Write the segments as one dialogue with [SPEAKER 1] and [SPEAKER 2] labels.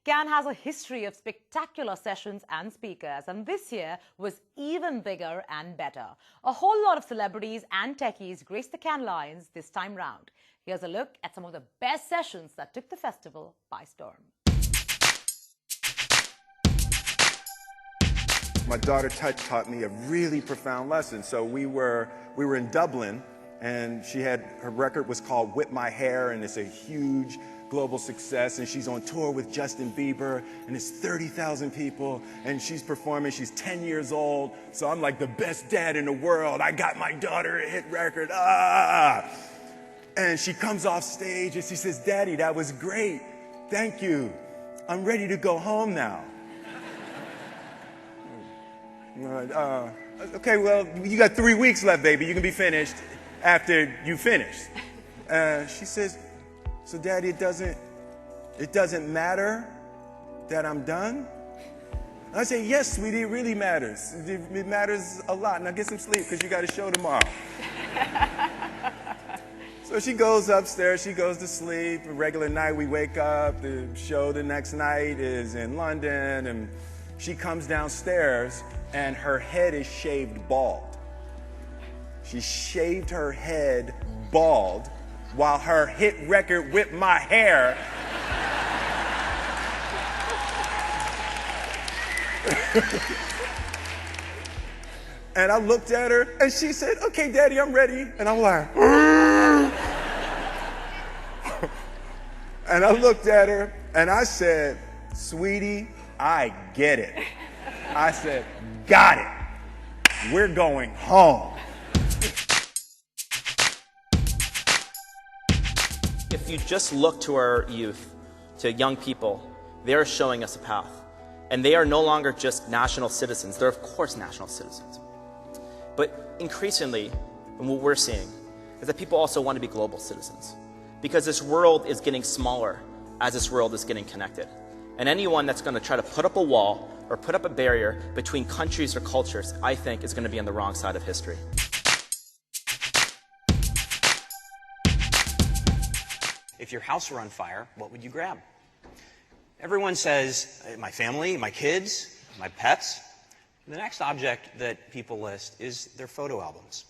[SPEAKER 1] Cannes has a history of spectacular sessions and speakers, and this year was even bigger and better. A whole lot of celebrities and techies graced the Cannes Lions this time round. Here's a look at some of the best sessions that took the festival by storm.
[SPEAKER 2] My daughter Touch taught me a really profound lesson. So we were in Dublin, and her record was called Whip My Hair, and it's a huge global success, and she's on tour with Justin Bieber, and it's 30,000 people, and she's performing. She's 10 years old, so I'm like the best dad in the world. I got my daughter a hit record, And she comes off stage and she says, "Daddy, that was great. Thank you. I'm ready to go home now." Okay, well, you got 3 weeks left, baby. You can be finished after you finish. She says, "So, Daddy, it doesn't matter that I'm done?" And I say, "Yes, sweetie, it really matters. It matters a lot. Now get some sleep because you got a show tomorrow." So she goes upstairs, she goes to sleep. A regular night, we wake up. The show the next night is in London, and she comes downstairs, and her head is shaved bald. She shaved her head bald while her hit record Whip My Hair and I looked at her and she said, "Okay, Daddy, I'm ready." And I'm like, and I looked at her and I said, "Sweetie, I get it." I said, "Got it. We're going home."
[SPEAKER 3] If you just look to our youth, to young people, they are showing us a path. And they are no longer just national citizens. They're, of course, national citizens. But increasingly, and what we're seeing, is that people also want to be global citizens. Because this world is getting smaller as this world is getting connected. And anyone that's going to try to put up a wall or put up a barrier between countries or cultures, I think, is going to be on the wrong side of history.
[SPEAKER 4] If your house were on fire, what would you grab? Everyone says, my family, my kids, my pets. The next object that people list is their photo albums,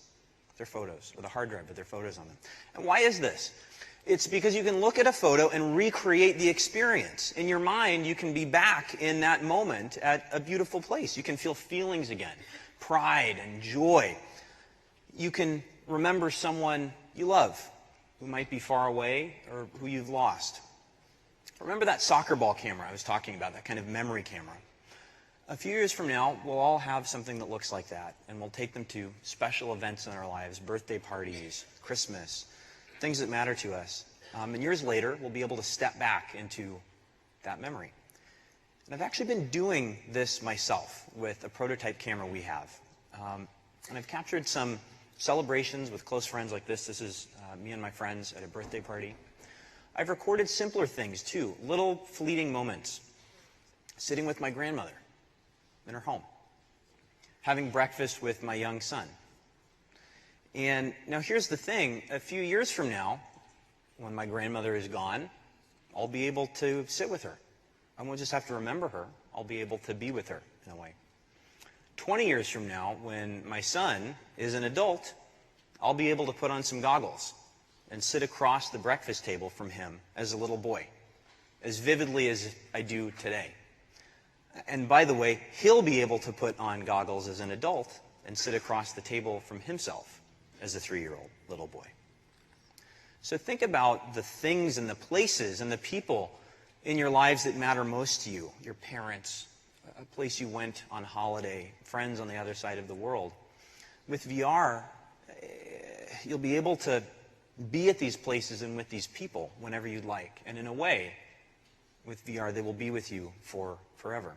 [SPEAKER 4] their photos, with a hard drive with their photos on them. And why is this? It's because you can look at a photo and recreate the experience. In your mind, you can be back in that moment at a beautiful place. You can feel feelings again, pride and joy. You can remember someone you love, who might be far away or who you've lost. Remember that soccer ball camera I was talking about, that kind of memory camera? A few years from now, we'll all have something that looks like that, and we'll take them to special events in our lives, birthday parties, Christmas, things that matter to us. And years later, we'll be able to step back into that memory. And I've actually been doing this myself with a prototype camera we have. And I've captured some celebrations with close friends like this. This is me and my friends at a birthday party. I've recorded simpler things too, little fleeting moments. Sitting with my grandmother in her home, having breakfast with my young son. And now here's the thing, a few years from now, when my grandmother is gone, I'll be able to sit with her. I won't just have to remember her, I'll be able to be with her in a way. 20 years from now, when my son is an adult, I'll be able to put on some goggles and sit across the breakfast table from him as a little boy, as vividly as I do today. And by the way, he'll be able to put on goggles as an adult and sit across the table from himself as a 3-year-old little boy. So think about the things and the places and the people in your lives that matter most to you, your parents, a place you went on holiday, friends on the other side of the world. With VR, you'll be able to be at these places and with these people whenever you'd like. And in a way, with VR, they will be with you forever.